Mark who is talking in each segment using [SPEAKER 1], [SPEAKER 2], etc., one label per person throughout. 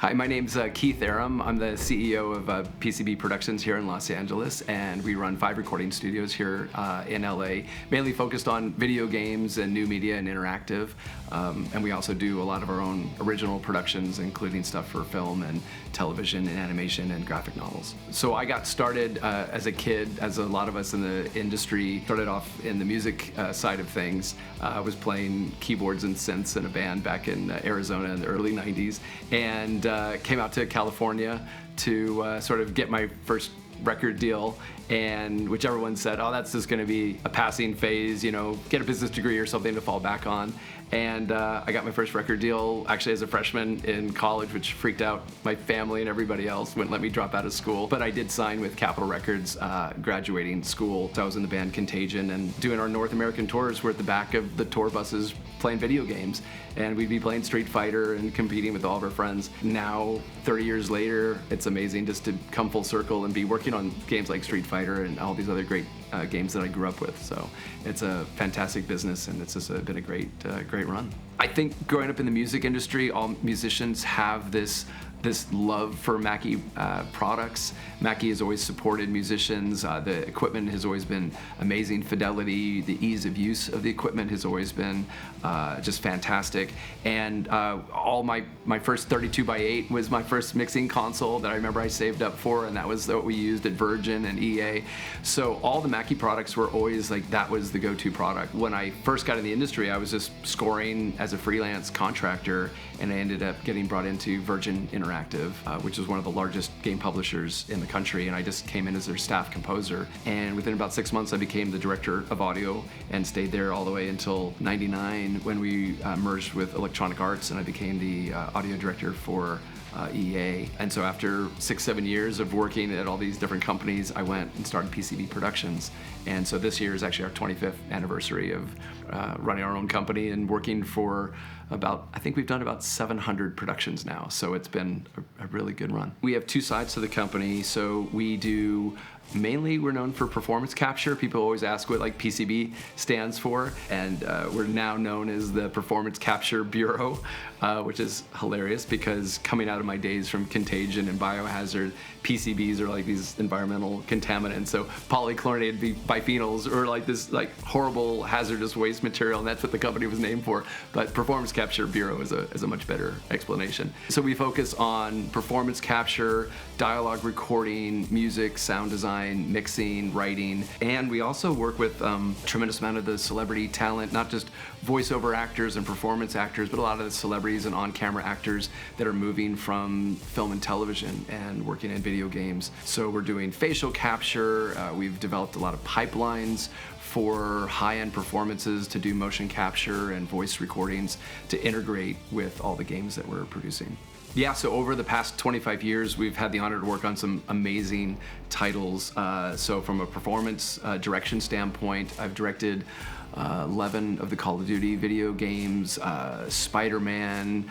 [SPEAKER 1] Hi, my name's Keith Arem. I'm the CEO of PCB Productions here in Los Angeles, and we run 5 recording studios here in LA, mainly focused on video games and new media and interactive. And we also do a lot of our own original productions, including stuff for film and television and animation and graphic novels. So I got started as a kid, as a lot of us in the industry, started off in the music side of things. I was playing keyboards and synths in a band back in Arizona in the early 90s, and came out to California to sort of get my first record deal, and which everyone said, oh, that's just going to be a passing phase, you know, get a business degree or something to fall back on. And I got my first record deal actually as a freshman in college, which freaked out my family and everybody else, wouldn't let me drop out of school. But I did sign with Capitol Records graduating school. So I was in the band Contagion and doing our North American tours. We're at the back of the tour buses playing video games, and we'd be playing Street Fighter and competing with all of our friends. Now, 30 years later, it's amazing just to come full circle and be working on games like Street Fighter and all these other great games that I grew up with. So it's a fantastic business, and it's just been a great run. I think growing up in the music industry, all musicians have this love for Mackie products. Mackie has always supported musicians. The equipment has always been amazing fidelity. The ease of use of the equipment has always been just fantastic. And all my first 32x8 was my first mixing console that I remember I saved up for, and that was what we used at Virgin and EA. So all the Mackie products were always like, that was the go-to product. When I first got in the industry, I was just scoring as a freelance contractor, and I ended up getting brought into Virgin Interactive, which is one of the largest game publishers in the country, and I just came in as their staff composer. And within about 6 months, I became the director of audio and stayed there all the way until '99 when we merged with Electronic Arts, and I became the audio director for EA. And so after 6-7 years of working at all these different companies, I went and started PCB Productions. And so this year is actually our 25th anniversary of running our own company and working for I think we've done about 700 productions now. So it's been a really good run. We have 2 sides to the company. So we do, mainly we're known for performance capture. People always ask what like PCB stands for, and we're now known as the Performance Capture Bureau, which is hilarious because coming out of my days from Contagion and Biohazard, PCBs are like these environmental contaminants. So polychlorinated biphenyls are like this like horrible hazardous waste material, and that's what the company was named for. But Performance Capture Bureau is a much better explanation. So we focus on performance capture, dialogue recording, music, sound design, mixing, writing, and we also work with a tremendous amount of the celebrity talent, not just voiceover actors and performance actors, but a lot of the celebrities and on-camera actors that are moving from film and television and working in video games. So we're doing facial capture. We've developed a lot of pipelines for high-end performances to do motion capture and voice recordings to integrate with all the games that we're producing. Yeah, so over the past 25 years, we've had the honor to work on some amazing titles. So from a performance direction standpoint, I've directed 11 of the Call of Duty video games, Spider-Man,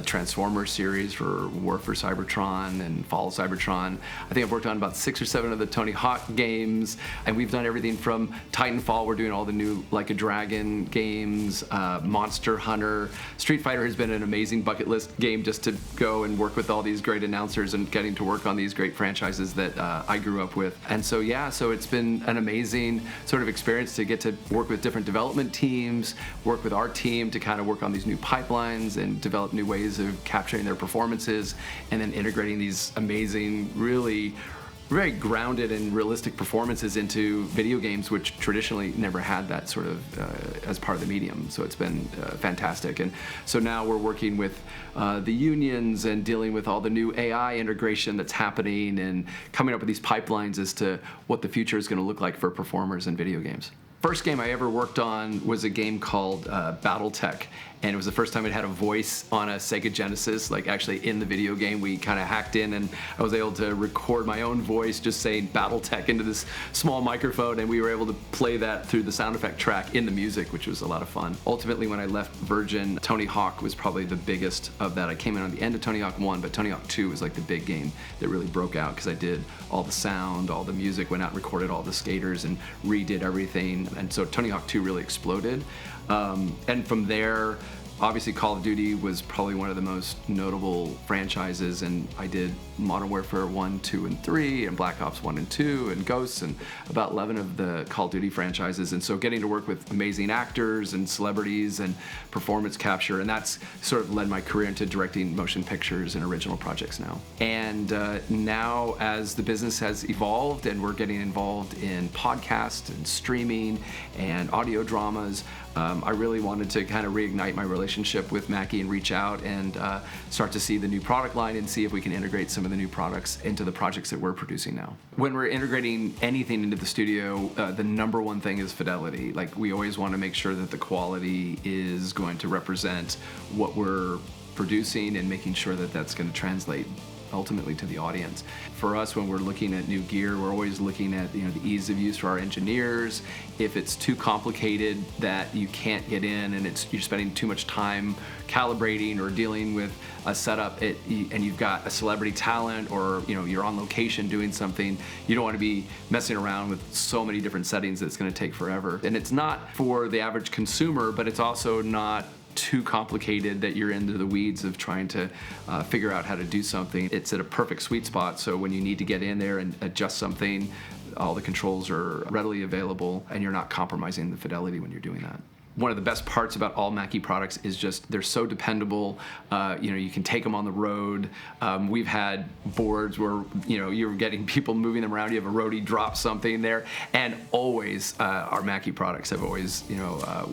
[SPEAKER 1] Transformers series for War for Cybertron and Fall of Cybertron. I think I've worked on about 6 or 7 of the Tony Hawk games, and we've done everything from Titanfall, we're doing all the new Like a Dragon games, Monster Hunter. Street Fighter has been an amazing bucket list game just to go and work with all these great announcers and getting to work on these great franchises that I grew up with. And so yeah, so it's been an amazing sort of experience to get to work with different development teams, work with our team to kind of work on these new pipelines and develop new ways of capturing their performances, and then integrating these amazing, really very grounded and realistic performances into video games, which traditionally never had that sort of as part of the medium. So it's been fantastic. And so now we're working with the unions and dealing with all the new AI integration that's happening and coming up with these pipelines as to what the future is going to look like for performers in video games. First game I ever worked on was a game called Battletech, and it was the first time it had a voice on a Sega Genesis, like actually in the video game. We kind of hacked in, and I was able to record my own voice just saying Battletech into this small microphone, and we were able to play that through the sound effect track in the music, which was a lot of fun. Ultimately, when I left Virgin, Tony Hawk was probably the biggest of that. I came in on the end of Tony Hawk 1, but Tony Hawk 2 was like the big game that really broke out because I did all the sound, all the music, went out and recorded all the skaters and redid everything. And so Tony Hawk 2 really exploded. And from there, Obviously, Call of Duty was probably one of the most notable franchises, and I did Modern Warfare 1, 2, and 3, and Black Ops 1 and 2, and Ghosts, and about 11 of the Call of Duty franchises. And so getting to work with amazing actors and celebrities and performance capture, and that's sort of led my career into directing motion pictures and original projects now. And now, as the business has evolved and we're getting involved in podcasts and streaming and audio dramas, I really wanted to kind of reignite my relationship with Mackie and reach out and start to see the new product line and see if we can integrate some of the new products into the projects that we're producing now. When we're integrating anything into the studio, the number one thing is fidelity. Like, we always want to make sure that the quality is going to represent what we're producing and making sure that that's going to translate ultimately to the audience. For us, when we're looking at new gear, we're always looking at the ease of use for our engineers. If it's too complicated that you can't get in and you're spending too much time calibrating or dealing with a setup, and you've got a celebrity talent, or you're on location doing something, you don't want to be messing around with so many different settings that it's going to take forever. And it's not for the average consumer, but it's also not too complicated that you're into the weeds of trying to figure out how to do something. It's at a perfect sweet spot, so when you need to get in there and adjust something, all the controls are readily available and you're not compromising the fidelity when you're doing that. One of the best parts about all Mackie products is just they're so dependable. You can take them on the road. We've had boards where you're getting people moving them around. You have a roadie drop something there, and always our Mackie products have always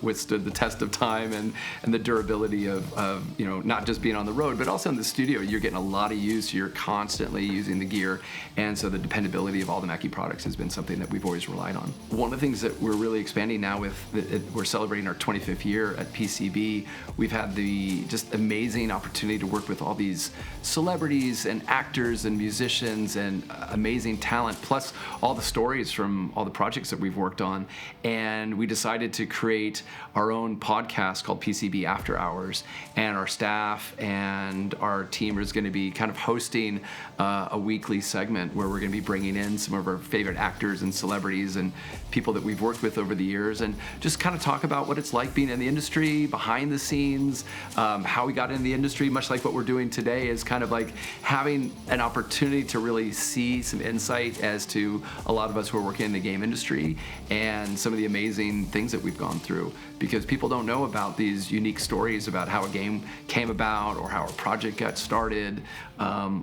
[SPEAKER 1] withstood the test of time and the durability of not just being on the road, but also in the studio. You're getting a lot of use. You're constantly using the gear, and so the dependability of all the Mackie products has been something that we've always relied on. One of the things that we're really expanding now we're celebrating our 25th year at PCB. We've had the just amazing opportunity to work with all these celebrities and actors and musicians and amazing talent, plus all the stories from all the projects that we've worked on. And we decided to create our own podcast called PCB After Hours, and our staff and our team is going to be kind of hosting a weekly segment where we're going to be bringing in some of our favorite actors and celebrities and people that we've worked with over the years, and just kind of talk about what it's like being in the industry, behind the scenes, how we got into the industry, much like what we're doing today is kind of like having an opportunity to really see some insight as to a lot of us who are working in the game industry and some of the amazing things that we've gone through, because people don't know about these unique stories about how a game came about or how a project got started,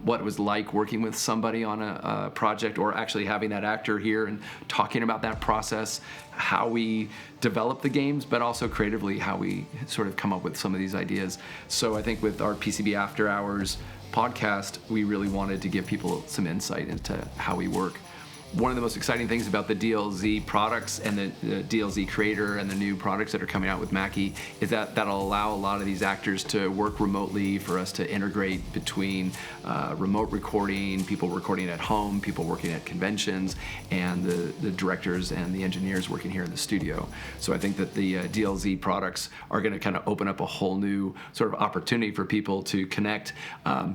[SPEAKER 1] what it was like working with somebody on a project, or actually having that actor here and talking about that process, how we develop the games, but also creatively how we sort of come up with some of these ideas. So I think with our PCB After Hours podcast, we really wanted to give people some insight into how we work. One of the most exciting things about the DLZ products and the DLZ Creator and the new products that are coming out with Mackie is that that'll allow a lot of these actors to work remotely, for us to integrate between remote recording, people recording at home, people working at conventions, and the directors and the engineers working here in the studio. So I think that the DLZ products are going to kind of open up a whole new sort of opportunity for people to connect,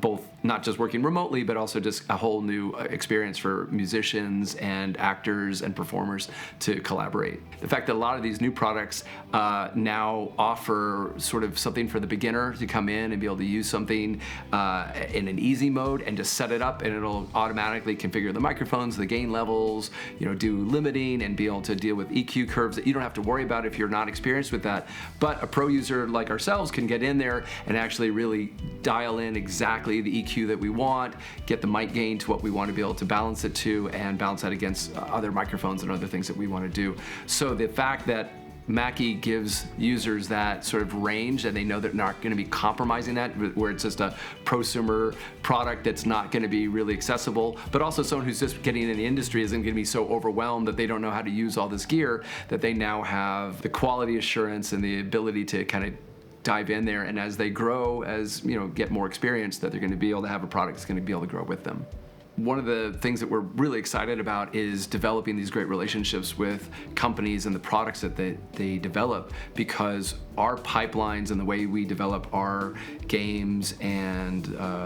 [SPEAKER 1] both not just working remotely, but also just a whole new experience for musicians and actors and performers to collaborate. The fact that a lot of these new products now offer sort of something for the beginner to come in and be able to use something in an easy mode and just set it up, and it'll automatically configure the microphones, the gain levels, do limiting, and be able to deal with EQ curves that you don't have to worry about if you're not experienced with that. But a pro user like ourselves can get in there and actually really dial in exactly the EQ that we want, get the mic gain to what we want to be able to balance it to, and balance that against other microphones and other things that we want to do. So the fact that Mackie gives users that sort of range, and they know they're not going to be compromising that, where it's just a prosumer product that's not going to be really accessible, but also someone who's just getting in the industry isn't going to be so overwhelmed that they don't know how to use all this gear, that they now have the quality assurance and the ability to kind of dive in there, and as they grow, get more experience, that they're going to be able to have a product that's going to be able to grow with them. one of the things that we're really excited about is developing these great relationships with companies and the products that they develop, because our pipelines and the way we develop our games and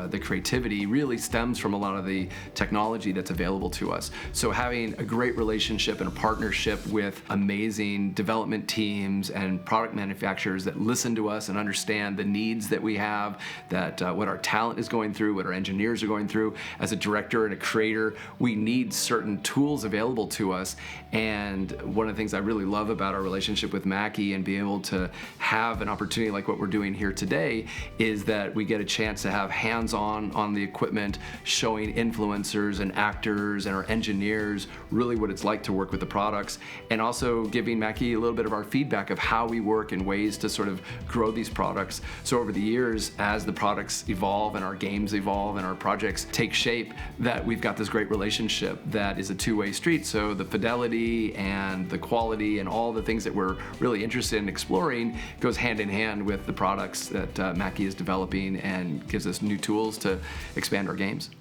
[SPEAKER 1] the creativity really stems from a lot of the technology that's available to us. So having a great relationship and a partnership with amazing development teams and product manufacturers that listen to us and understand the needs that we have, that what our talent is going through, what our engineers are going through. As a director and a creator, we need certain tools available to us. And one of the things I really love about our relationship with Mackie and being able to have an opportunity like what we're doing here today is that we get a chance to have hands-on on the equipment, showing influencers and actors and our engineers really what it's like to work with the products, and also giving Mackie a little bit of our feedback of how we work and ways to sort of grow these products. So over the years, as the products evolve and our games evolve and our projects take shape, that we've got this great relationship that is a two-way street. So the fidelity and the quality and all the things that we're really interested in exploring goes hand in hand with the products that Mackie is developing and gives us new tools to expand our games.